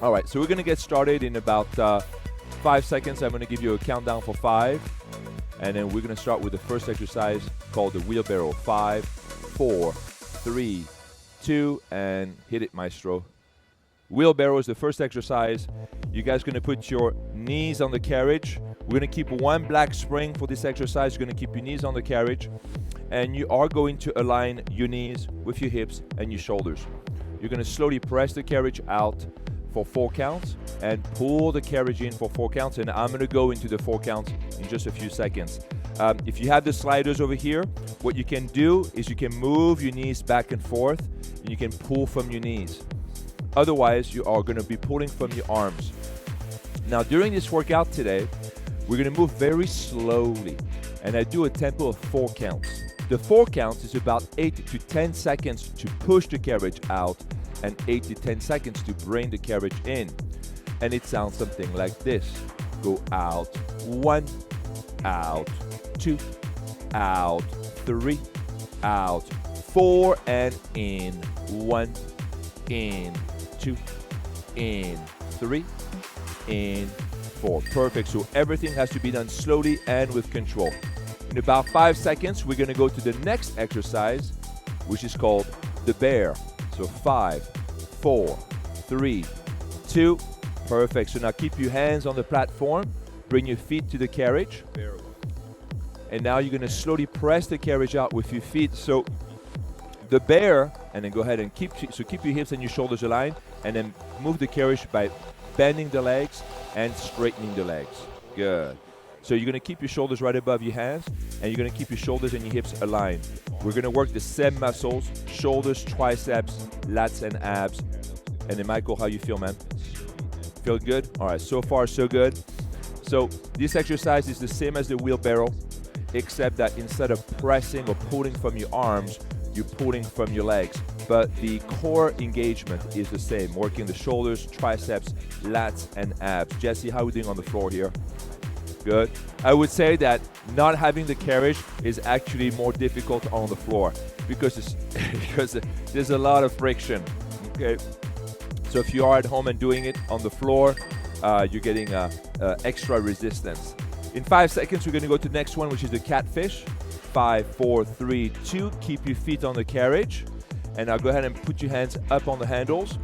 All right, so we're gonna get started in about 5 seconds. I'm gonna give you a countdown for 5, and then we're gonna start with the first exercise called the wheelbarrow. 5, 4, 3, 2, and hit it, maestro. Wheelbarrow is the first exercise. You guys gonna put your knees on the carriage. We're gonna keep one black spring for this exercise. You're gonna keep your knees on the carriage, and you are going to align your knees with your hips and your shoulders. You're gonna slowly press the carriage out for 4 counts and pull the carriage in for 4 counts, and I'm gonna go into the 4 counts in just a few seconds. If you have the sliders over here, what you can do is you can move your knees back and forth, and you can pull from your knees. Otherwise, you are gonna be pulling from your arms. Now, during this workout today, we're gonna move very slowly, and I do a tempo of 4 counts. The 4 counts is about 8 to 10 seconds to push the carriage out and 8 to 10 seconds to bring the carriage in. And it sounds something like this. Go out, 1, out, 2, out, 3, out, 4, and in, 1, in, 2, in, 3, in, 4. Perfect. So everything has to be done slowly and with control. In about 5 seconds, we're gonna go to the next exercise, which is called the bear. So 5, 4, 3, 2, perfect. So now keep your hands on the platform, bring your feet to the carriage. And now you're gonna slowly press the carriage out with your feet. So the bear, and then go ahead and keep your hips and your shoulders aligned, and then move the carriage by bending the legs and straightening the legs. Good. So you're gonna keep your shoulders right above your hands, and you're gonna keep your shoulders and your hips aligned. We're gonna work the same muscles: shoulders, triceps, lats, and abs. And then Michael, how you feel, man? Feel good? All right, so far so good. So this exercise is the same as the wheelbarrow, except that instead of pressing or pulling from your arms, you're pulling from your legs. But the core engagement is the same, working the shoulders, triceps, lats, and abs. Jesse, how are we doing on the floor here? Good. I would say that not having the carriage is actually more difficult on the floor because there's a lot of friction. Okay. So if you are at home and doing it on the floor, you're getting extra resistance. In 5 seconds, we're going to go to the next one, which is the catfish. 5, 4, 3, 2. Keep your feet on the carriage, and now go ahead and put your hands up on the handles.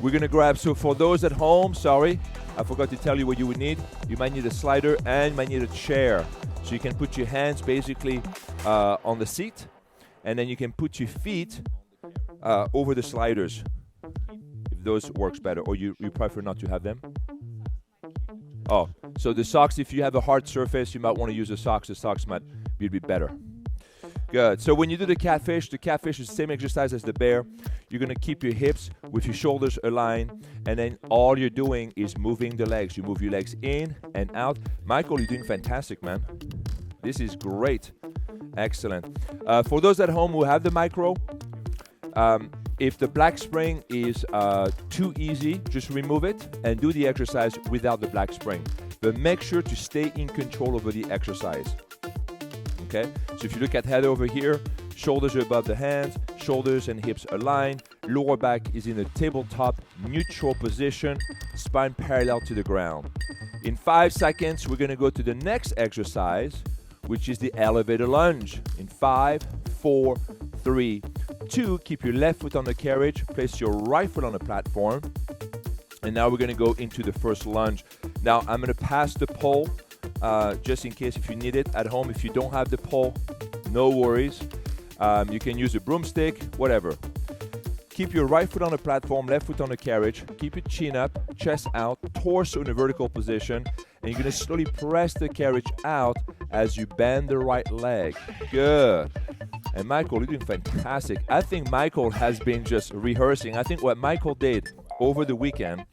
We're going to grab. So for those at home, sorry, I forgot to tell you what you would need. You might need a slider and you might need a chair. So you can put your hands basically on the seat, and then you can put your feet over the sliders, if those works better, or you prefer not to have them. Oh, so the socks, if you have a hard surface, you might want to use the socks. The socks might be a bit better. Good. So when you do the catfish is the same exercise as the bear. You're going to keep your hips with your shoulders aligned, and then all you're doing is moving the legs. You move your legs in and out. Michael, you're doing fantastic, man. This is great. Excellent. For those at home who have the micro, if the black spring is too easy, just remove it and do the exercise without the black spring. But make sure to stay in control over the exercise. Okay, so if you look at Heather over here, shoulders are above the hands, shoulders and hips aligned, lower back is in a tabletop neutral position, spine parallel to the ground. In 5 seconds, we're gonna go to the next exercise, which is the elevator lunge. In 5, 4, 3, 2, keep your left foot on the carriage, place your right foot on the platform, and now we're gonna go into the first lunge. Now, I'm gonna pass the pole, just in case if you need it at home. If you don't have the pole, no worries. You can use a broomstick, whatever. Keep your right foot on the platform, left foot on the carriage. Keep your chin up, chest out, torso in a vertical position. And you're going to slowly press the carriage out as you bend the right leg. Good. And Michael, you're doing fantastic. I think Michael has been just rehearsing. I think what Michael did over the weekend,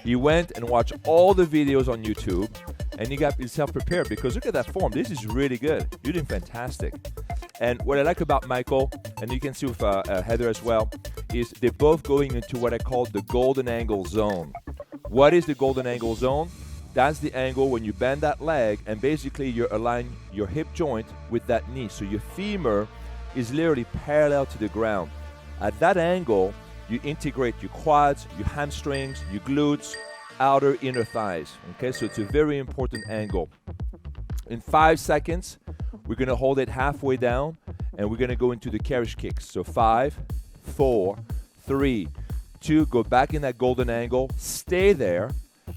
he went and watched all the videos on YouTube, and he got himself prepared, because look at that form. This is really good. You're doing fantastic. And what I like about Michael, and you can see with Heather as well, is they're both going into what I call the golden angle zone. What is the golden angle zone? That's the angle when you bend that leg, and basically you're aligning your hip joint with that knee. So your femur is literally parallel to the ground. At that angle, you integrate your quads, your hamstrings, your glutes, outer, inner thighs. Okay, so it's a very important angle. In 5 seconds, we're gonna hold it halfway down and we're gonna go into the carriage kicks. So 5, 4, 3, 2, go back in that golden angle, stay there,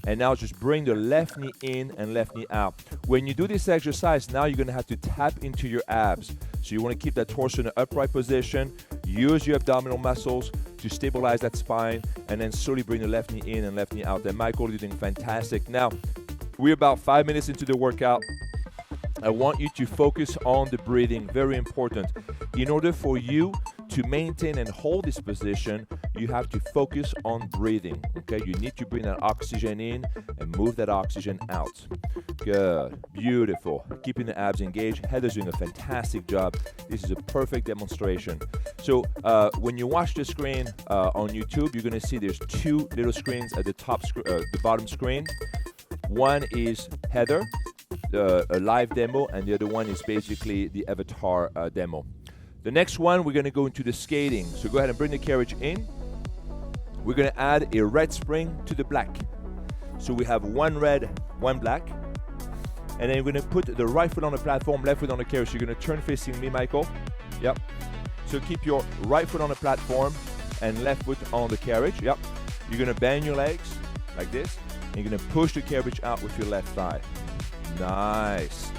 and now just bring the left knee in and left knee out. When you do this exercise, now you're gonna have to tap into your abs. So you wanna keep that torso in an upright position, use your abdominal muscles to stabilize that spine, and then slowly bring the left knee in and left knee out. And Michael, you're doing fantastic. Now, we're about 5 minutes into the workout. I want you to focus on the breathing, very important. In order for you to maintain and hold this position, you have to focus on breathing, okay? You need to bring that oxygen in and move that oxygen out. Good, beautiful. Keeping the abs engaged. Heather's doing a fantastic job. This is a perfect demonstration. So when you watch the screen on YouTube, you're gonna see there's 2 little screens at the the bottom screen. One is Heather, a live demo, and the other one is basically the avatar demo. The next one, we're gonna go into the skating. So go ahead and bring the carriage in. We're gonna add a red spring to the black. So we have 1 red, 1 black. And then we're gonna put the right foot on the platform, left foot on the carriage. You're gonna turn facing me, Michael. Yep. So keep your right foot on the platform and left foot on the carriage. Yep. You're gonna bend your legs like this. And you're gonna push the carriage out with your left thigh. Nice.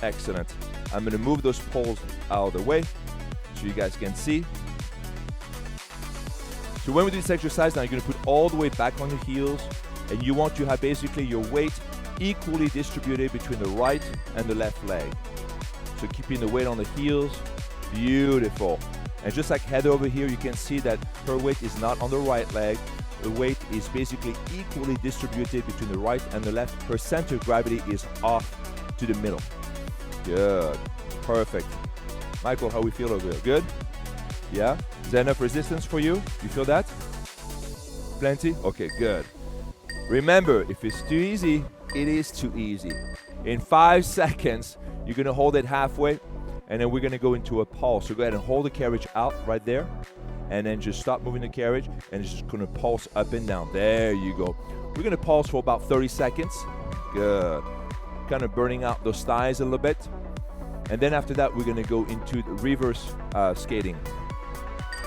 Excellent. I'm gonna move those poles out of the way so you guys can see. So when we do this exercise, now you're gonna put all the way back on your heels, and you want to have basically your weight equally distributed between the right and the left leg. So keeping the weight on the heels, beautiful. And just like Heather over here, you can see that her weight is not on the right leg. The weight is basically equally distributed between the right and the left. Her center of gravity is off to the middle. Good, perfect. Michael, how we feel over here? Good? Yeah? Is that enough resistance for you? You feel that? Plenty? Okay, good. Remember, if it's too easy, it is too easy. In 5 seconds, you're gonna hold it halfway, and then we're gonna go into a pulse. So go ahead and hold the carriage out right there, and then just stop moving the carriage, and it's just gonna pulse up and down. There you go. We're gonna pulse for about 30 seconds. Good. Kind of burning out those thighs a little bit. And then after that, we're gonna go into the reverse skating.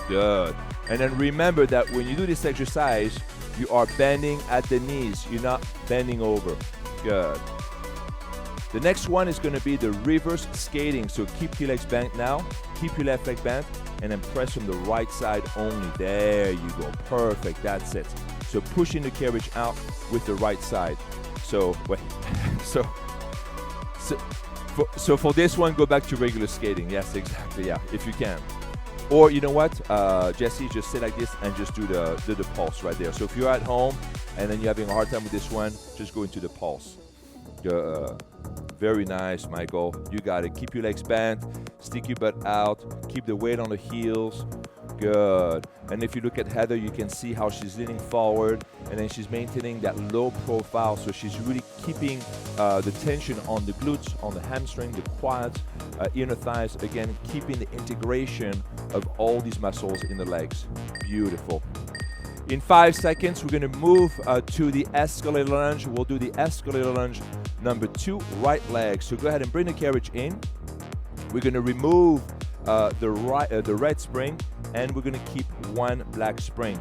Good. And then remember that when you do this exercise, you are bending at the knees. You're not bending over. Good. The next one is gonna be the reverse skating. So keep your legs bent now. Keep your left leg bent, and then press from the right side only. There you go. Perfect. That's it. So pushing the carriage out with the right side. So wait. So for this one, go back to regular skating. Yes, exactly. Yeah, if you can. Or you know what, Jesse, just sit like this and just do the pulse right there. So if you're at home and then you're having a hard time with this one, just go into the pulse. Very nice, Michael. You got it. Keep your legs bent, stick your butt out, keep the weight on the heels. Good. And if you look at Heather, you can see how she's leaning forward, and then she's maintaining that low profile. So she's really keeping the tension on the glutes, on the hamstring, the quads, inner thighs. Again, keeping the integration of all these muscles in the legs. Beautiful. In 5 seconds, we're going to move to the escalator lunge. We'll do the escalator lunge number 2, right leg. So go ahead and bring the carriage in. We're going to remove the red spring, and we're gonna keep 1 black spring.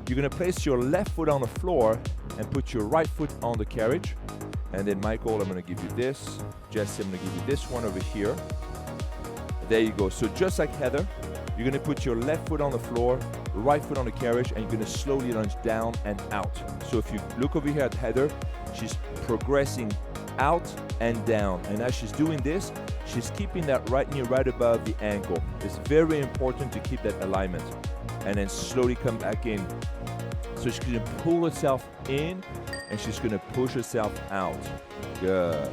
You're gonna place your left foot on the floor and put your right foot on the carriage. And then Michael, I'm gonna give you this. Jesse, I'm gonna give you this one over here. There you go. So just like Heather, you're gonna put your left foot on the floor, right foot on the carriage, and you're gonna slowly lunge down and out. So if you look over here at Heather, she's progressing out and down. And as she's doing this, she's keeping that right knee right above the ankle. It's very important to keep that alignment. And then slowly come back in. So she's gonna pull herself in, and she's gonna push herself out. Good.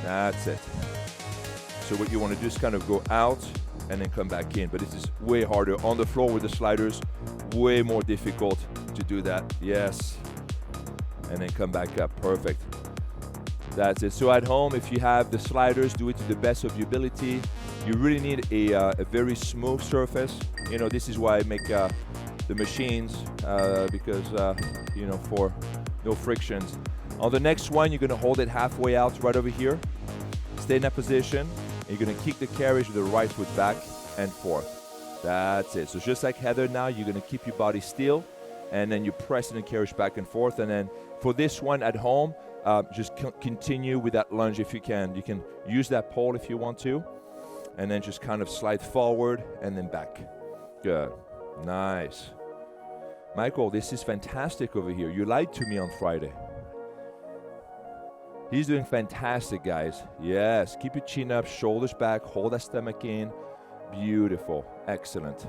That's it. So what you wanna do is kind of go out and then come back in. But this is way harder. On the floor with the sliders, way more difficult to do that. Yes. And then come back up. Perfect. That's it. So at home, if you have the sliders, do it to the best of your ability. You really need a very smooth surface. You know, this is why I make the machines because, you know, for no frictions. On the next one, you're gonna hold it halfway out right over here. Stay in that position. And you're gonna kick the carriage with the right foot back and forth. That's it. So just like Heather now, you're gonna keep your body still, and then you're pressing the carriage back and forth. And then for this one at home, just continue with that lunge if you can. You can use that pole if you want to, and then just kind of slide forward and then back. Good. Nice. Michael, this is fantastic over here. You lied to me on Friday. He's doing fantastic, guys. Yes. Keep your chin up, shoulders back, hold that stomach in. Beautiful. Excellent.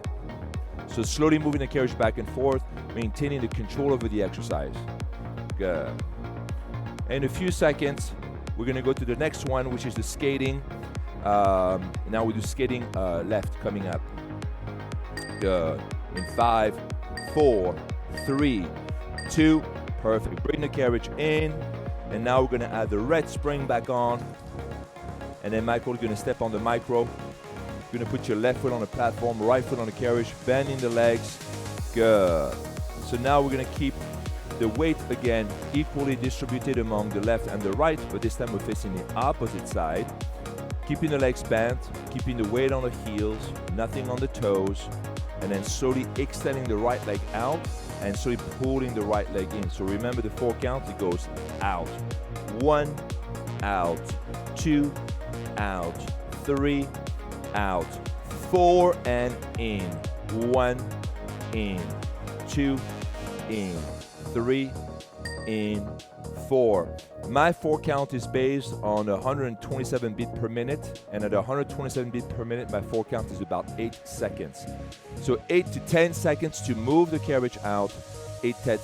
So slowly moving the carriage back and forth, maintaining the control over the exercise. Good. In a few seconds, we're going to go to the next one, which is the skating. Now we do skating left coming up. Good. In 5, 4, 3, 2. Perfect. Bring the carriage in. And now we're going to add the red spring back on. And then Michael is going to step on the micro. You're going to put your left foot on the platform, right foot on the carriage, bending the legs. Good. So now we're going to keep the weight again equally distributed among the left and the right, but this time we're facing the opposite side. Keeping the legs bent, keeping the weight on the heels, nothing on the toes, and then slowly extending the right leg out and slowly pulling the right leg in. So remember the 4 count, it goes out. 1, out. 2, out. 3, out. 4 and in. 1, in. 2, in. 3, in. 4. My 4 count is based on 127 beats per minute, and at 127 beats per minute, my 4 count is about 8 seconds. So 8 to 10 seconds to move the carriage out, 10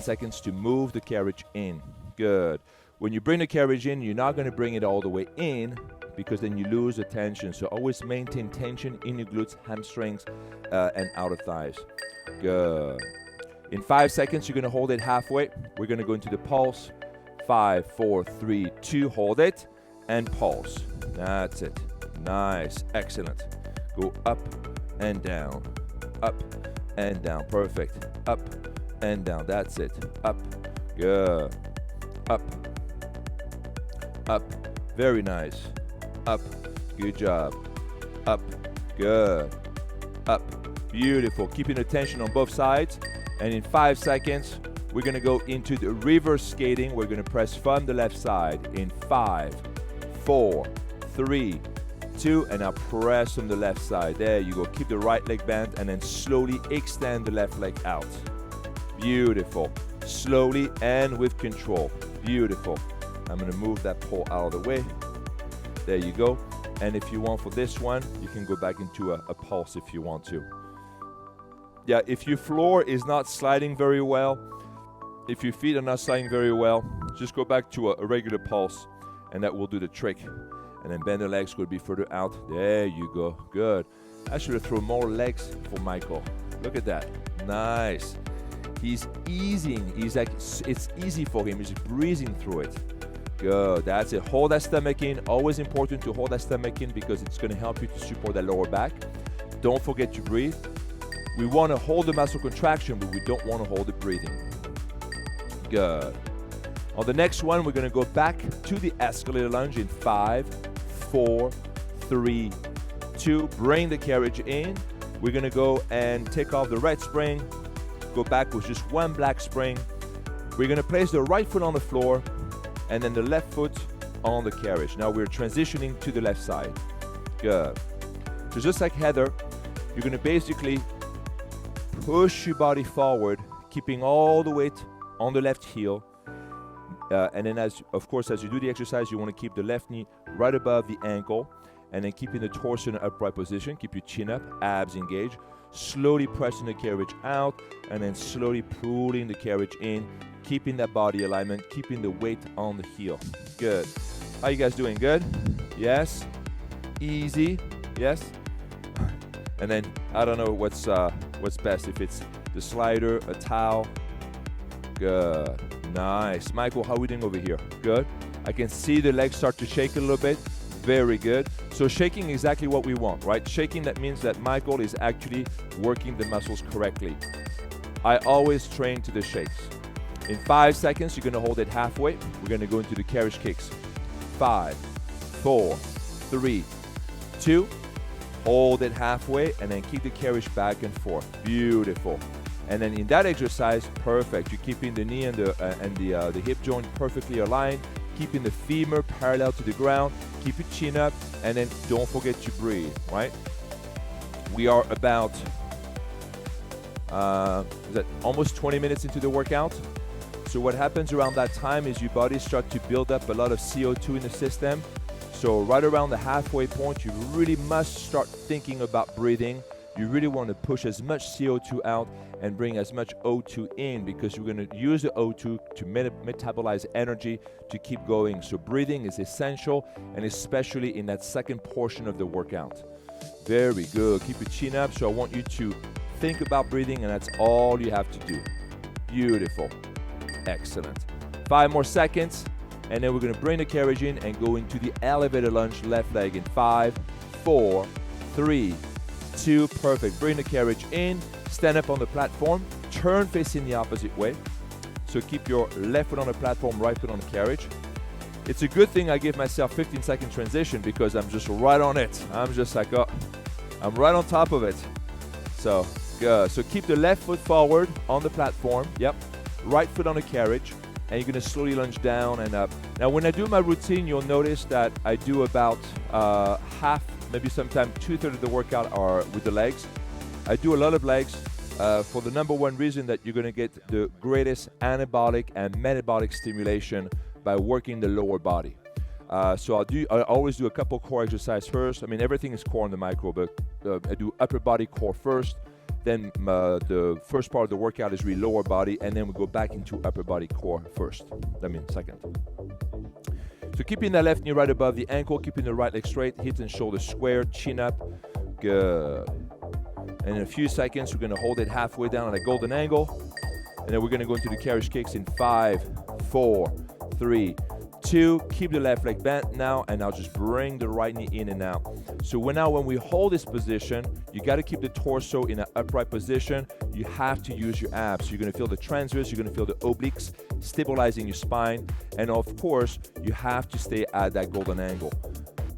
seconds to move the carriage in. Good. When you bring the carriage in, you're not going to bring it all the way in because then you lose the tension. So always maintain tension in your glutes, hamstrings, and outer thighs. Good. In 5 seconds, you're going to hold it halfway. We're going to go into the pulse. 5, 4, 3, 2, hold it, and pulse. That's it. Nice. Excellent. Go up and down. Up and down. Perfect. Up and down. That's it. Up. Good. Up. Up. Very nice. Up. Good job. Up. Good. Up. Beautiful. Keeping the tension on both sides. And in 5 seconds, we're going to go into the reverse skating. We're going to press from the left side in 5, 4, 3, 2, and now press from the left side. There you go. Keep the right leg bent and then slowly extend the left leg out. Beautiful. Slowly and with control. Beautiful. I'm going to move that pole out of the way. There you go. And if you want for this one, you can go back into a pulse if you want to. Yeah, if your floor is not sliding very well, if your feet are not sliding very well, just go back to a regular pulse, and that will do the trick. And then bend the legs, could be further out. There you go. Good. I should have thrown more legs for Michael. Look at that. Nice. He's easing. He's like, it's easy for him. He's breathing through it. Good. That's it. Hold that stomach in. Always important to hold that stomach in because it's going to help you to support that lower back. Don't forget to breathe. We want to hold the muscle contraction, but we don't want to hold the breathing. Good. On the next one, we're going to go back to the escalator lunge in 5, 4, 3, 2. Bring the carriage in. We're going to go and take off the red spring. Go back with just one black spring. We're going to place the right foot on the floor and then the left foot on the carriage. Now we're transitioning to the left side. Good. So just like Heather, you're going to basically push your body forward, keeping all the weight on the left heel. And then as you do the exercise, you want to keep the left knee right above the ankle and then keeping the torso in an upright position. Keep your chin up, abs engaged. Slowly pressing the carriage out and then slowly pulling the carriage in, keeping that body alignment, keeping the weight on the heel. Good. How you guys doing? Good? Yes? Easy? Yes? And then I don't know what's best, if it's the slider, a towel. Good. Nice. Michael, how are we doing over here? Good. I can see the legs start to shake a little bit. Very good. So shaking exactly what we want, right? Shaking, that means that Michael is actually working the muscles correctly. I always train to the shakes. In 5 seconds, you're gonna hold it halfway. We're gonna go into the carriage kicks. 5, 4, 3, 2, hold it halfway, and then keep the carriage back and forth. Beautiful. And then in that exercise, perfect. You're keeping the knee and the hip joint perfectly aligned, keeping the femur parallel to the ground, keep your chin up, and then don't forget to breathe, right? We are about almost 20 minutes into the workout. So what happens around that time is your body starts to build up a lot of CO2 in the system. So right around the halfway point, you really must start thinking about breathing. You really want to push as much CO2 out and bring as much O2 in, because you're going to use the O2 to metabolize energy to keep going. So breathing is essential, and especially in that second portion of the workout. Very good. Keep your chin up. So I want you to think about breathing, and that's all you have to do. Beautiful. Excellent. 5 more seconds. And then we're going to bring the carriage in and go into the elevator lunge, left leg in 5, 4, 3, 2, perfect. Bring the carriage in, stand up on the platform, turn facing the opposite way. So keep your left foot on the platform, right foot on the carriage. It's a good thing I give myself 15-second transition, because I'm just right on it. I'm just like, oh, I'm right on top of it. So good. So keep the left foot forward on the platform. Yep. Right foot on the carriage. And you're going to slowly lunge down and up. Now, when I do my routine, you'll notice that I do about half, maybe sometimes 2/3 of the workout are with the legs. I do a lot of legs for the number one reason that you're going to get the greatest anabolic and metabolic stimulation by working the lower body. So I always do a couple core exercises first. I mean, everything is core on the micro, but I do upper body core first. Then the first part of the workout is really lower body, and then we go back into upper body core first. Second. So keeping the left knee right above the ankle, keeping the right leg straight, hips and shoulders square, chin up. Good. And in a few seconds, we're gonna hold it halfway down at a golden angle. And then we're gonna go into the carriage kicks in 5, 4, 3, 2. Keep the left leg bent now, and now just bring the right knee in and out. So when we hold this position, you got to keep the torso in an upright position. You have to use your abs. You're going to feel the transverse, you're going to feel the obliques stabilizing your spine, and of course, you have to stay at that golden angle.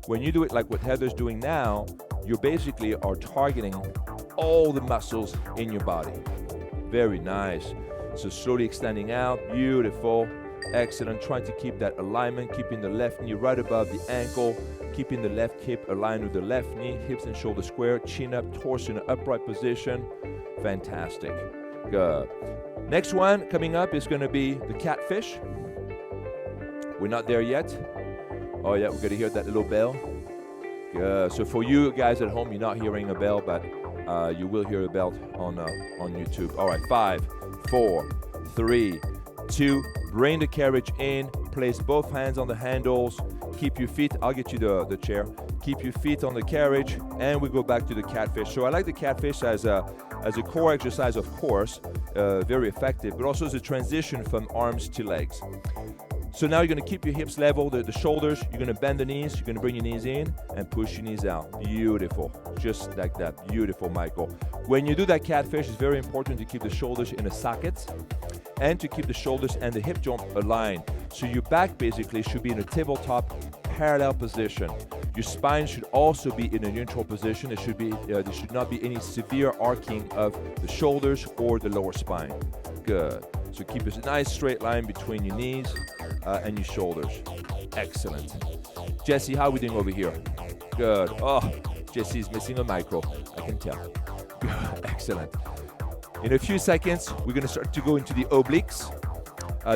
When you do it like what Heather's doing now, you basically are targeting all the muscles in your body. Very nice. So slowly extending out, beautiful. Excellent. Trying to keep that alignment, keeping the left knee right above the ankle, keeping the left hip aligned with the left knee, hips and shoulders square, chin up, torso in an upright position. Fantastic. Good. Next one coming up is going to be the catfish. We're not there yet. Oh yeah, we're going to hear that little bell. Good. So for you guys at home, you're not hearing a bell, but you will hear a bell on YouTube. All right, 5, 4, 3, 2. Bring the carriage in, place both hands on the handles, keep your feet, I'll get you the chair, keep your feet on the carriage, and we go back to the catfish. So I like the catfish as a core exercise, of course, very effective, but also as a transition from arms to legs. So now you're going to keep your hips level, the shoulders, you're going to bend the knees, you're going to bring your knees in and push your knees out. Beautiful, just like that. Beautiful, Michael. When you do that catfish, it's very important to keep the shoulders in a socket and to keep the shoulders and the hip joint aligned. So your back basically should be in a tabletop parallel position. Your spine should also be in a neutral position. There should not be any severe arcing of the shoulders or the lower spine. Good. So keep a nice straight line between your knees and your shoulders. Excellent. Jesse, how are we doing over here? Good. Oh, Jesse's missing a micro. I can tell. Good. Excellent. In a few seconds, we're going to start to go into the obliques.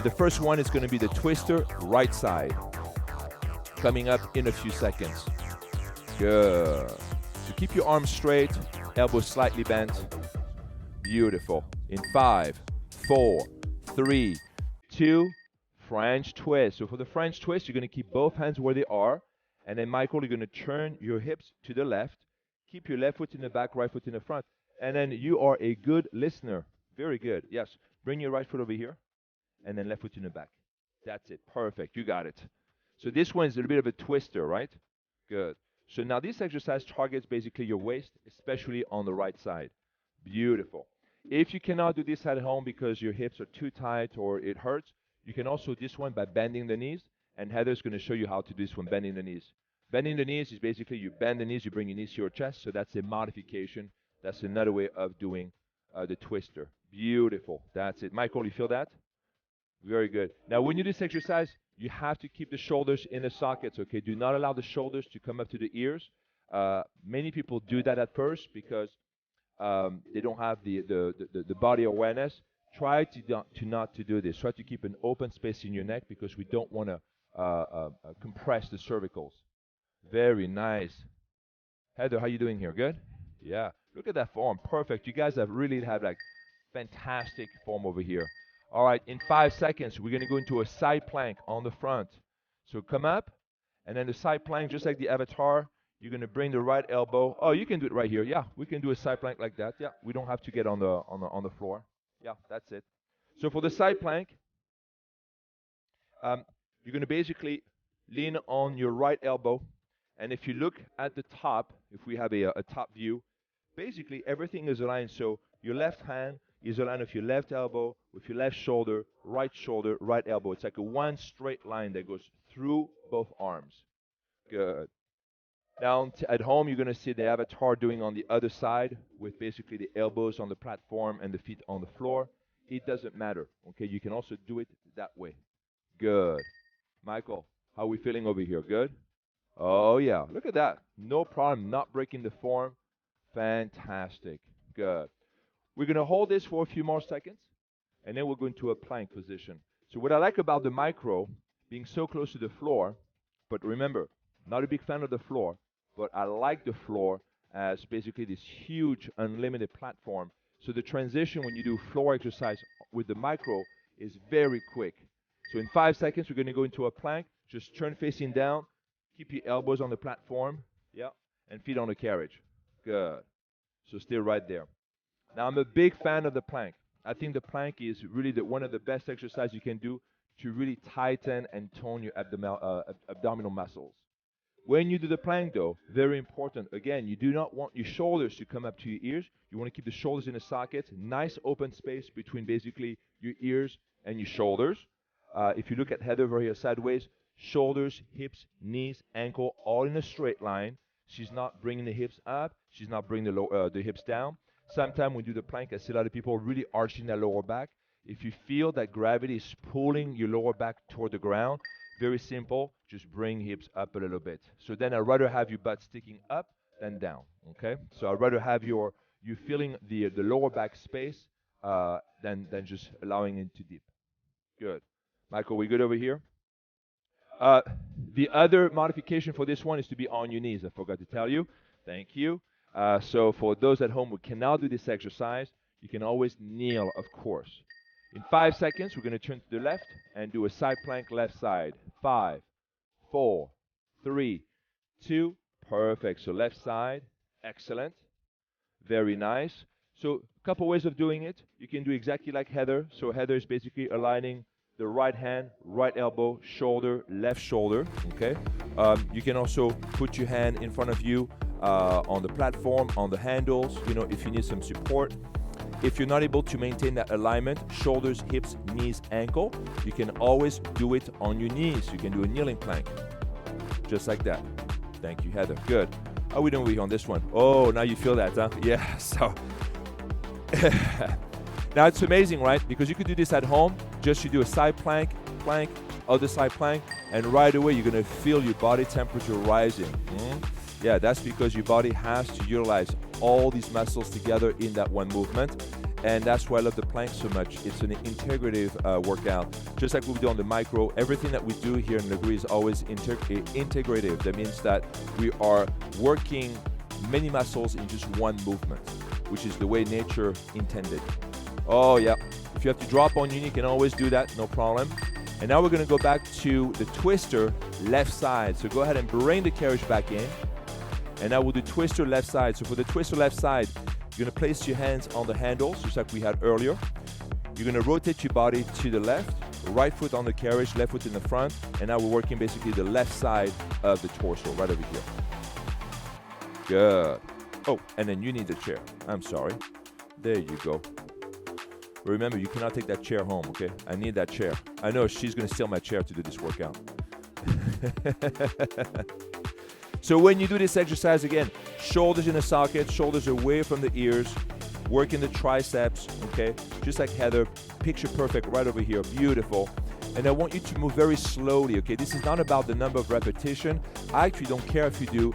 The first one is going to be the twister right side. Coming up in a few seconds. Good. So keep your arms straight, elbows slightly bent. Beautiful. In 5, 4, 3, 2, French twist. So for the French twist, you're going to keep both hands where they are. And then, Michael, you're going to turn your hips to the left. Keep your left foot in the back, right foot in the front. And then you are a good listener. Very good. Yes. Bring your right foot over here. And then left foot in the back. That's it. Perfect. You got it. So this one is a little bit of a twister, right? Good. So now this exercise targets basically your waist, especially on the right side. Beautiful. If you cannot do this at home because your hips are too tight or it hurts, you can also do this one by bending the knees. And Heather's going to show you how to do this one, bending the knees. Bending the knees is basically you bend the knees, you bring your knees to your chest. So that's a modification. That's another way of doing the twister. Beautiful. That's it. Michael, you feel that? Very good. Now, when you do this exercise, you have to keep the shoulders in the sockets, okay? Do not allow the shoulders to come up to the ears. Many people do that at first because they don't have the body awareness. Try to not to do this. Try to keep an open space in your neck because we don't want to compress the cervicals. Very nice. Heather, how you doing here? Good? Yeah. Look at that form. Perfect. You guys have really had like fantastic form over here. All right. In 5 seconds, we're going to go into a side plank on the front. So come up, and then the side plank, just like the avatar, you're going to bring the right elbow. Oh, you can do it right here. Yeah, we can do a side plank like that. Yeah, we don't have to get on the floor. Yeah, that's it. So for the side plank, you're going to basically lean on your right elbow. And if you look at the top, if we have a top view, basically everything is aligned. So your left hand is aligned with your left elbow, with your left shoulder, right elbow. It's like a one straight line that goes through both arms. Good. Now at home, you're going to see the avatar doing on the other side with basically the elbows on the platform and the feet on the floor. It doesn't matter. Okay, you can also do it that way. Good. Michael, how are we feeling over here? Good? Oh, yeah. Look at that. No problem. Not breaking the form. Fantastic. Good. We're going to hold this for a few more seconds, and then we'll go into a plank position. So what I like about the micro, being so close to the floor, but remember, not a big fan of the floor, but I like the floor as basically this huge unlimited platform. So the transition when you do floor exercise with the micro is very quick. So in 5 seconds, we're going to go into a plank. Just turn facing down. Keep your elbows on the platform. Yeah. And feet on the carriage. Good. So stay right there. Now, I'm a big fan of the plank. I think the plank is really one of the best exercises you can do to really tighten and tone your abdominal muscles. When you do the plank, though, very important. Again, you do not want your shoulders to come up to your ears. You want to keep the shoulders in the sockets. Nice open space between basically your ears and your shoulders. If you look at Heather over here sideways, shoulders, hips, knees, ankle, all in a straight line. She's not bringing the hips up. She's not bringing the hips down. Sometimes when you do the plank, I see a lot of people really arching their lower back. If you feel that gravity is pulling your lower back toward the ground, very simple, just bring hips up a little bit. So then I'd rather have your butt sticking up than down, okay? So I'd rather have you feeling the lower back space than just allowing it to dip. Good. Michael, we good over here? The other modification for this one is to be on your knees. I forgot to tell you. Thank you. So for those at home who cannot do this exercise, you can always kneel, of course. In 5 seconds, we're going to turn to the left and do a side plank left side. 5, 4, 3, 2. Perfect. So left side. Excellent. Very nice. So a couple ways of doing it. You can do exactly like Heather. So Heather is basically aligning the right hand, right elbow, shoulder, left shoulder. Okay. You can also put your hand in front of you on the platform, on the handles, if you need some support. If you're not able to maintain that alignment, shoulders, hips, knees, ankle, you can always do it on your knees. You can do a kneeling plank, just like that. Thank you, Heather. Good. How are we doing on this one? Oh, now you feel that, huh? Yeah, so. Now it's amazing, right? Because you could do this at home. Just you do a side plank, other side plank, and right away you're going to feel your body temperature rising. Yeah, that's because your body has to utilize all these muscles together in that one movement. And that's why I love the plank so much. It's an integrative workout. Just like we do on the micro, everything that we do here in Lagree is always integrative. That means that we are working many muscles in just one movement, which is the way nature intended. Oh, yeah. If you have to drop on your knee, you can always do that, no problem. And now we're going to go back to the twister left side. So go ahead and bring the carriage back in. And now we'll do twister left side. So for the twister left side, you're going to place your hands on the handles, just like we had earlier. You're going to rotate your body to the left, right foot on the carriage, left foot in the front, and now we're working basically the left side of the torso, right over here. Good. Oh, and then you need the chair. I'm sorry. There you go. Remember, you cannot take that chair home, okay? I need that chair. I know she's going to steal my chair to do this workout. So when you do this exercise, again, shoulders in the socket, shoulders away from the ears, working the triceps, okay? Just like Heather, picture perfect right over here, beautiful. And I want you to move very slowly, okay? This is not about the number of repetition. I actually don't care if you do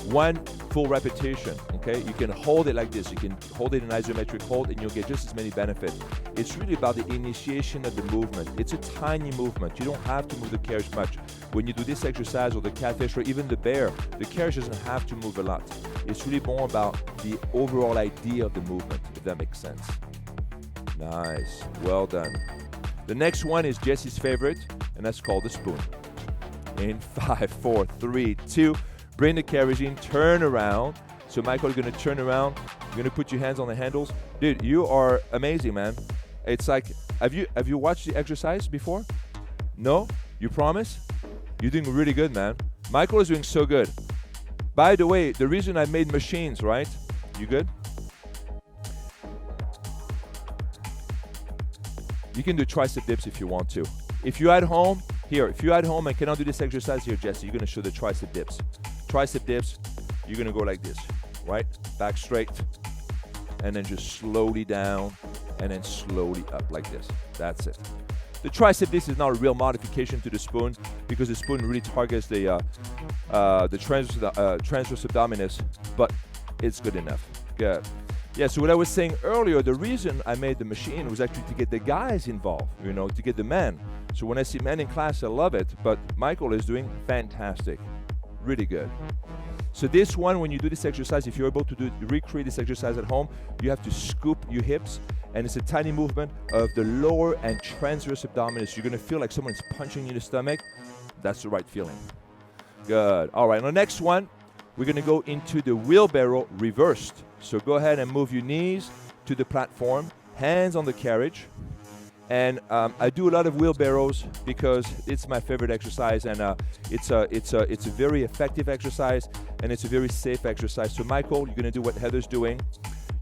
one full repetition, okay? You can hold it like this. You can hold it in isometric hold and you'll get just as many benefits. It's really about the initiation of the movement. It's a tiny movement. You don't have to move the carriage much. When you do this exercise or the catfish or even the bear, the carriage doesn't have to move a lot. It's really more about the overall idea of the movement, if that makes sense. Nice, well done. The next one is Jesse's favorite, and that's called the spoon. In 5, 4, 3, 2, bring the carriage in, turn around. So Michael, you're gonna turn around. You're gonna put your hands on the handles. Dude, you are amazing, man. It's like, have you watched the exercise before? No? You promise? You're doing really good, man. Michael is doing so good. By the way, the reason I made machines, right? You good? You can do tricep dips if you want to. If you're at home, if you're at home and cannot do this exercise here, Jesse, you're gonna show the tricep dips. Tricep dips, you're gonna go like this, right? Back straight, and then just slowly down, and then slowly up like this. That's it. The tricep dips is not a real modification to the spoon because the spoon really targets the transverse abdominis, but it's good enough. Good. Yeah, so what I was saying earlier, the reason I made the machine was actually to get the guys involved, you know, to get the men. So when I see men in class, I love it, but Michael is doing fantastic. Really good. So this one, when you do this exercise, if you're able to recreate this exercise at home, you have to scoop your hips, and it's a tiny movement of the lower and transverse abdominis. You're gonna feel like someone's punching you in the stomach. That's the right feeling. Good. All right, on the next one, we're gonna go into the wheelbarrow reversed. So go ahead and move your knees to the platform, hands on the carriage. And I do a lot of wheelbarrows because it's my favorite exercise, and it's a very effective exercise, and it's a very safe exercise. So Michael, you're gonna do what Heather's doing.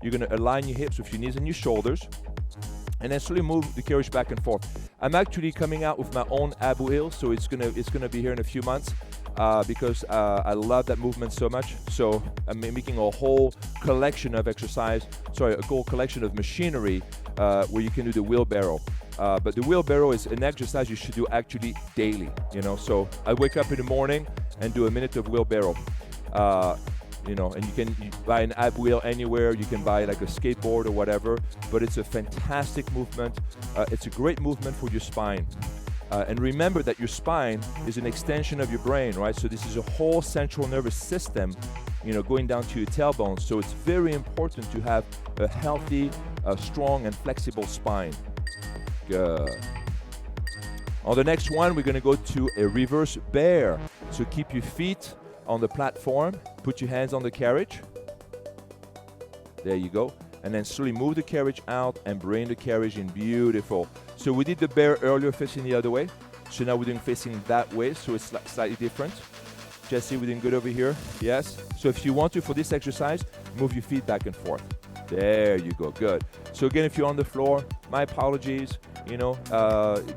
You're gonna align your hips with your knees and your shoulders, and then slowly move the carriage back and forth. I'm actually coming out with my own ab wheel, so it's gonna be here in a few months because I love that movement so much. So I'm making a whole collection of a whole collection of machinery where you can do the wheelbarrow. But the wheelbarrow is an exercise you should do actually daily, you know. So I wake up in the morning and do a minute of wheelbarrow. You know, and you buy an ab wheel anywhere. You can buy like a skateboard or whatever, but it's a fantastic movement. It's a great movement for your spine. And remember that your spine is an extension of your brain, right? So this is a whole central nervous system, you know, going down to your tailbone. So it's very important to have a healthy, strong, and flexible spine. Good. On the next one, we're gonna go to a reverse bear. So keep your feet on the platform, put your hands on the carriage. There you go. And then slowly move the carriage out and bring the carriage in. Beautiful. So we did the bear earlier facing the other way. So now we're doing facing that way, so it's slightly different. Jesse, we're doing good over here. Yes. So if you want to, for this exercise, move your feet back and forth. There you go. Good. So again, if you're on the floor, my apologies. You know,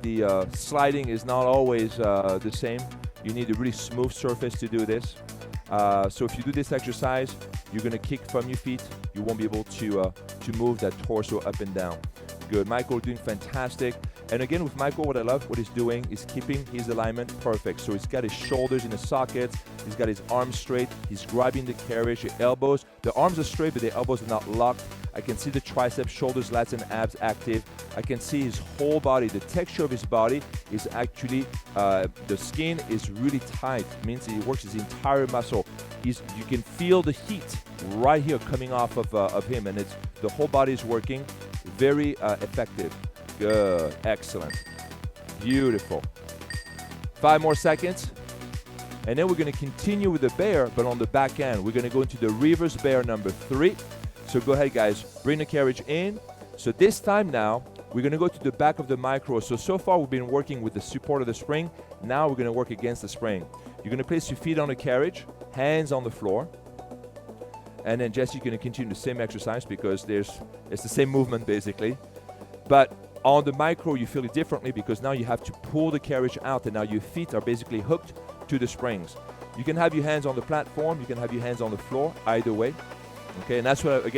the sliding is not always the same. You need a really smooth surface to do this. So if you do this exercise, you're gonna kick from your feet. You won't be able to move that torso up and down. Good. Michael doing fantastic. And again, with Michael, what I love, what he's doing is keeping his alignment perfect. So he's got his shoulders in the sockets. He's got his arms straight. He's grabbing the carriage, the elbows. The arms are straight, but the elbows are not locked. I can see the triceps, shoulders, lats, and abs active. I can see his whole body. The texture of his body is actually, the skin is really tight. It means he works his entire muscle. You can feel the heat right here coming off of him, and the whole body is working. Very effective. Good. Excellent. Beautiful. 5 more seconds. And then we're going to continue with the bear, but on the back end. We're going to go into the reverse bear number 3. So go ahead, guys. Bring the carriage in. So this time now, we're going to go to the back of the micro. So far we've been working with the support of the spring. Now we're going to work against the spring. You're going to place your feet on the carriage, hands on the floor. And then Jesse's going to continue the same exercise because it's the same movement basically. But on the micro, you feel it differently because now you have to pull the carriage out and now your feet are basically hooked to the springs. You can have your hands on the platform, you can have your hands on the floor, either way. Okay, and that's what I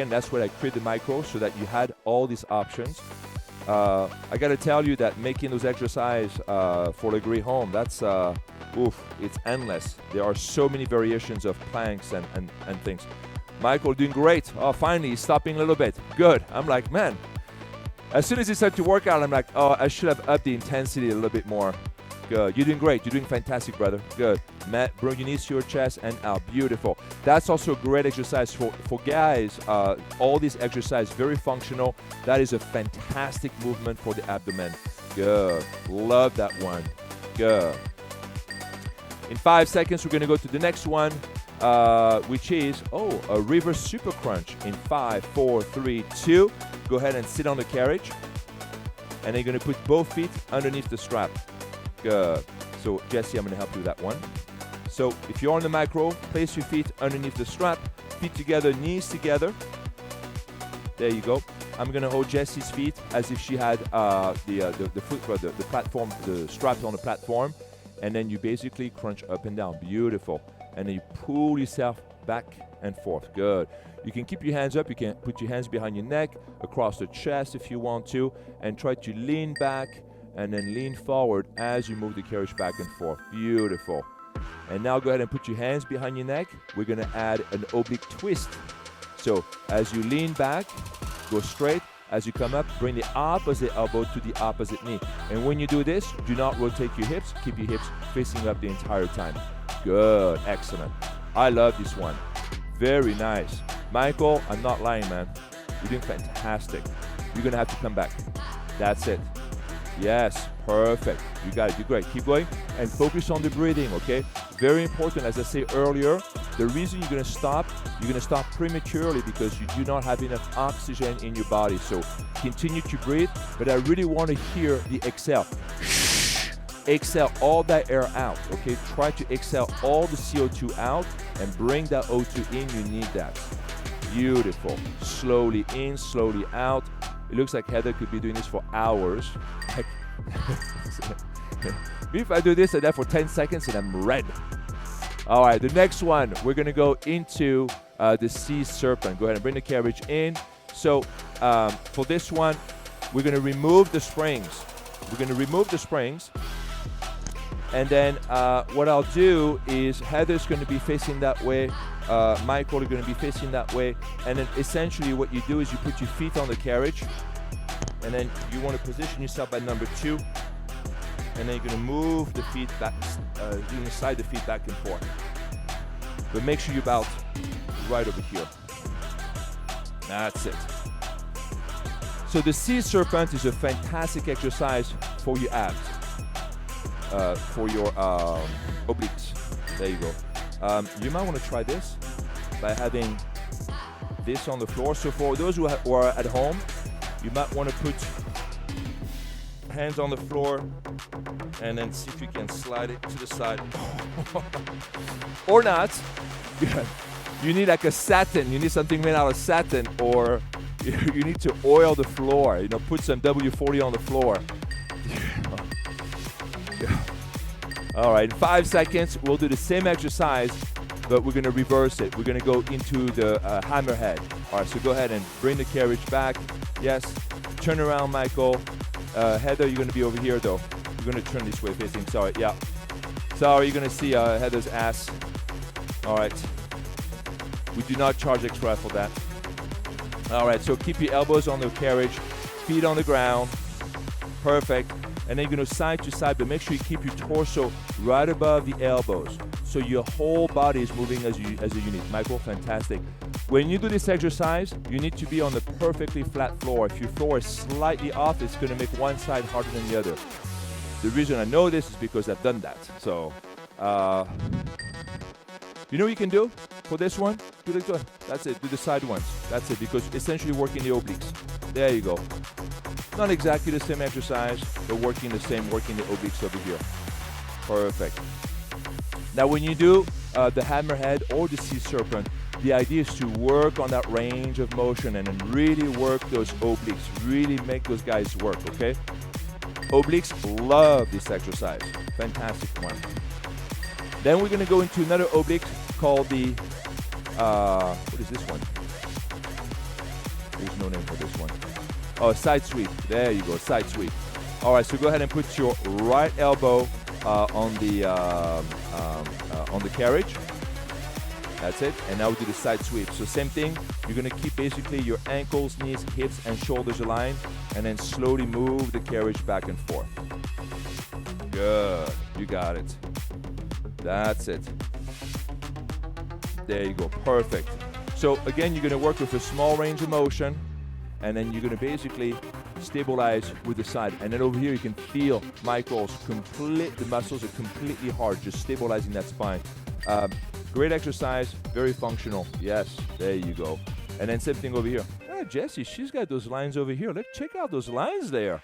created the micro so that you had all these options. I got to tell you that making those exercises for Lagree home, that's it's endless. There are so many variations of planks and things. Michael doing great. Oh, finally, he's stopping a little bit. Good. I'm like, man. As soon as he started to work out, I'm like, oh, I should have upped the intensity a little bit more. Good. You're doing great. You're doing fantastic, brother. Good. Matt, bring your knees to your chest and out. Beautiful. That's also a great exercise for guys. All these exercises, very functional. That is a fantastic movement for the abdomen. Good. Love that one. Good. In 5 seconds, we're going to go to the next one, which is, a reverse super crunch. In 5, 4, 3, 2. Go ahead and sit on the carriage. And then you're going to put both feet underneath the strap. Good. So, Jesse, I'm going to help you with that one. So, if you're on the micro, place your feet underneath the strap. Feet together, knees together. There you go. I'm going to hold Jesse's feet as if she had the platform, the straps on the platform. And then you basically crunch up and down. Beautiful. And then you pull yourself back and forth. Good. You can keep your hands up. You can put your hands behind your neck, across the chest if you want to, and try to lean back and then lean forward as you move the carriage back and forth. Beautiful. And now go ahead and put your hands behind your neck. We're going to add an oblique twist. So as you lean back, go straight. As you come up, bring the opposite elbow to the opposite knee. And when you do this, do not rotate your hips. Keep your hips facing up the entire time. Good. Excellent. I love this one. Very nice. Michael, I'm not lying, man. You're doing fantastic. You're going to have to come back. That's it. Yes. Perfect. You got it. You're great. Keep going and focus on the breathing, okay? Very important, as I said earlier, the reason you're going to stop prematurely because you do not have enough oxygen in your body. So continue to breathe, but I really want to hear the exhale. Exhale all that air out, okay? Try to exhale all the CO2 out and bring that O2 in. You need that. Beautiful. Slowly in, slowly out. It looks like Heather could be doing this for hours. If I do this and that for 10 seconds and I'm red. All right, the next one, we're going to go into the sea serpent. Go ahead and bring the carriage in. So for this one, we're going to remove the springs. We're going to remove the springs. And then what I'll do is Heather's going to be facing that way. Michael is going to be facing that way. And then essentially what you do is you put your feet on the carriage. And then you want to position yourself at number 2. And then you're going to move the feet back, you're going to slide the feet back and forth. But make sure you're about right over here. That's it. So the sea serpent is a fantastic exercise for your abs, for your obliques. There you go. You might want to try this by having this on the floor. So for those who are at home, you might want to put hands on the floor and then see if you can slide it to the side. Or not. You need like a satin. You need something made out of satin, or you need to oil the floor. You know, put some W40 on the floor. All right, in 5 seconds, we'll do the same exercise, but we're going to reverse it. We're going to go into the hammerhead. All right, so go ahead and bring the carriage back. Yes, turn around, Michael. Heather, you're going to be over here, though. We're going to turn this way facing. Sorry, yeah. Sorry, you're going to see Heather's ass. All right. We do not charge extra for that. All right, so keep your elbows on the carriage, feet on the ground. Perfect. And then you're going to side to side, but make sure you keep your torso right above the elbows. So your whole body is moving as a unit. Michael, fantastic. When you do this exercise, you need to be on the perfectly flat floor. If your floor is slightly off, it's going to make one side harder than the other. The reason I know this is because I've done that. So, you know what you can do for this one? Do this one. That's it. Do the side ones. That's it, because essentially working the obliques. There you go. Not exactly the same exercise, but working the obliques over here. Perfect. Now when you do the hammerhead or the sea serpent, the idea is to work on that range of motion and then really work those obliques, really make those guys work, okay? Obliques love this exercise. Fantastic one. Then we're going to go into another oblique called the, what is this one? There's no name for this one. Oh, side sweep. There you go, side sweep. All right, so go ahead and put your right elbow on the carriage. That's it. And now we do the side sweep. So same thing. You're going to keep basically your ankles, knees, hips, and shoulders aligned, and then slowly move the carriage back and forth. Good. You got it. That's it. There you go. Perfect. So again, you're going to work with a small range of motion, and then you're going to basically stabilize with the side. And then over here, you can feel Michael's the muscles are completely hard, just stabilizing that spine. Great exercise, very functional. Yes, there you go. And then same thing over here. Ah, Jessie, she's got those lines over here. Let's check out those lines there.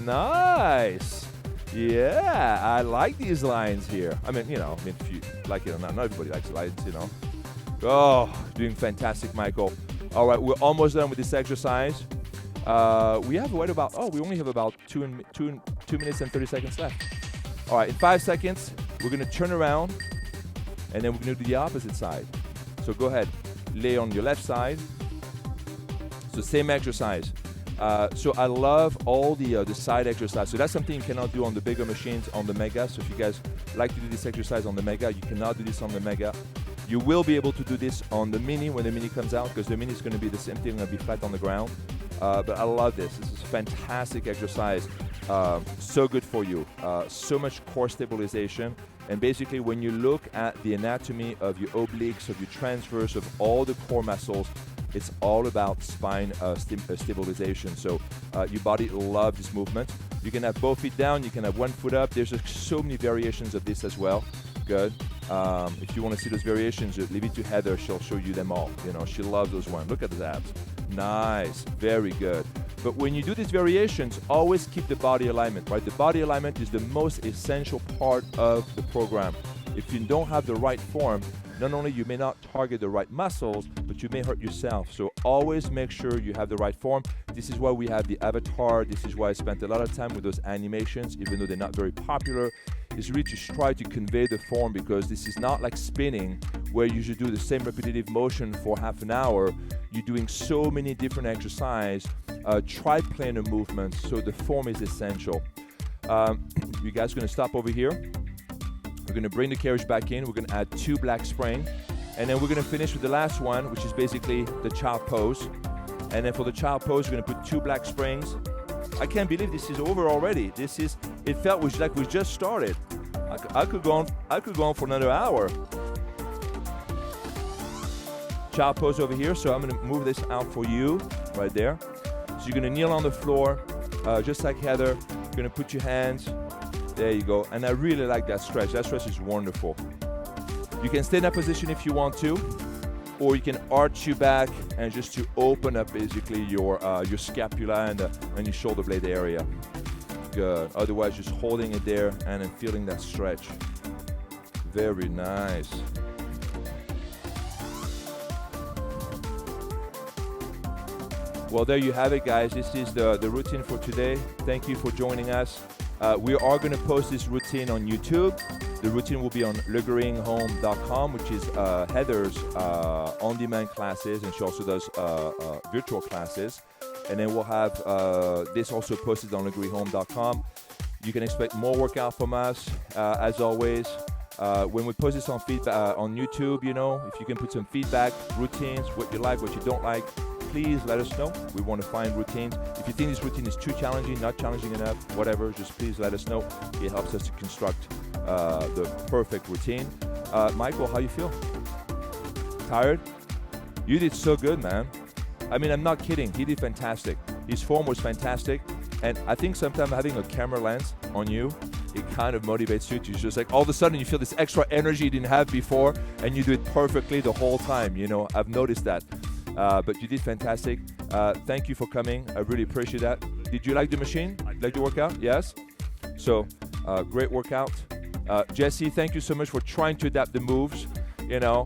Nice. Yeah, I like these lines here. I mean, if you like it or not everybody likes lines, Oh, doing fantastic, Michael. All right, we're almost done with this exercise. We have we only have about 2 minutes and 30 seconds left. All right, in 5 seconds, we're going to turn around, and then we're going to do the opposite side. So go ahead, lay on your left side. So same exercise. So I love all the side exercise. So that's something you cannot do on the bigger machines, on the Mega. So if you guys like to do this exercise on the Mega, you cannot do this on the Mega. You will be able to do this on the Mini when the Mini comes out, because the Mini is going to be the same thing, going to be flat on the ground. But I love this. This is a fantastic exercise. So good for you. So much core stabilization. And basically, when you look at the anatomy of your obliques, of your transverse, of all the core muscles, it's all about spine stabilization. So your body loves this movement. You can have both feet down. You can have one foot up. There's so many variations of this as well. Good. If you want to see those variations, leave it to Heather. She'll show you them all. She loves those ones. Look at the abs. Nice. Very good. But when you do these variations, always keep the body alignment, right? The body alignment is the most essential part of the program. If you don't have the right form, not only you may not target the right muscles, but you may hurt yourself. So always make sure you have the right form. This is why we have the avatar. This is why I spent a lot of time with those animations, even though they're not very popular. Is really to try to convey the form, because this is not like spinning where you should do the same repetitive motion for half an hour. You're doing so many different exercises, tri-planar movements, so the form is essential. You guys are going to stop over here. We're going to bring the carriage back in. We're going to add 2 black springs, and then we're going to finish with the last one, which is basically the child pose. And then for the child pose, we're going to put 2 black springs. I can't believe this is over already. It felt like we just started. I could go on for another hour. Child pose over here. So I'm going to move this out for you right there. So you're going to kneel on the floor, just like Heather. You're going to put your hands. There you go. And I really like that stretch. That stretch is wonderful. You can stay in that position if you want to, or you can arch your back and just to open up basically your scapula and your shoulder blade area. Good. Otherwise, just holding it there and then feeling that stretch. Very nice. Well, there you have it, guys. This is the routine for today. Thank you for joining us. We are going to post this routine on YouTube. The routine will be on lagreehome.com, which is Heather's on-demand classes, and she also does virtual classes. And then we'll have this also posted on lagreehome.com. You can expect more workout from us, as always. When we post this on feedback on YouTube, if you can put some feedback, routines, what you like, what you don't like, please let us know. We want to find routines. If you think this routine is too challenging, not challenging enough, whatever, just please let us know. It helps us to construct the perfect routine. Michael, how you feel? Tired? You did so good, man. I mean, I'm not kidding. He did fantastic. His form was fantastic. And I think sometimes having a camera lens on you, it kind of motivates you to just like all of a sudden you feel this extra energy you didn't have before, and you do it perfectly the whole time. I've noticed that. But you did fantastic. Thank you for coming. I really appreciate that. Did you like the machine? Like the workout? Yes. So, great workout. Jesse, thank you so much for trying to adapt the moves. You know,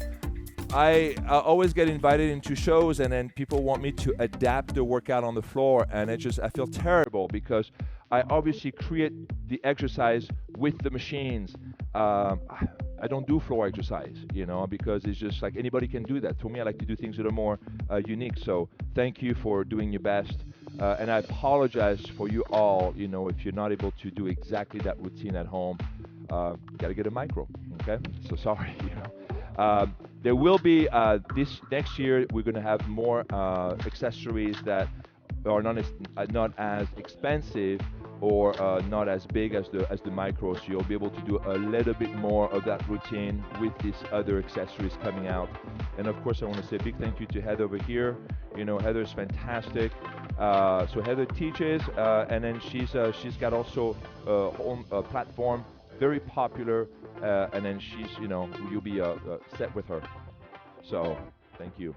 I always get invited into shows, and then people want me to adapt the workout on the floor, and I feel terrible because I obviously create the exercise with the machines. I don't do floor exercise, because it's just like anybody can do that. For me, I like to do things that are more unique. So thank you for doing your best. And I apologize for you all, if you're not able to do exactly that routine at home. Got to get a micro, okay? So sorry, there will be, this next year, we're going to have more accessories that are not as expensive or not as big as the micro, so you'll be able to do a little bit more of that routine with these other accessories coming out. And of course, I want to say a big thank you to Heather over here. Heather's fantastic. So Heather teaches, and then she's got also a home platform, very popular, and then you'll be set with her. So thank you.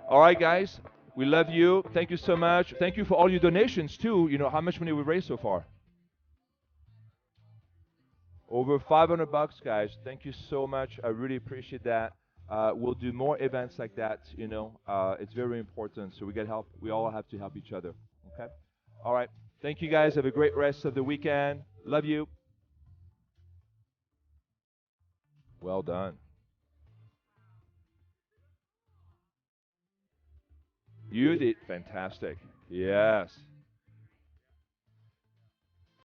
All right, guys. We love you. Thank you so much. Thank you for all your donations too. How much money we raised so far? Over 500 bucks, guys. Thank you so much. I really appreciate that. We'll do more events like that. It's very important. So we get help. We all have to help each other. Okay. All right. Thank you, guys. Have a great rest of the weekend. Love you. Well done. You did fantastic. Yes.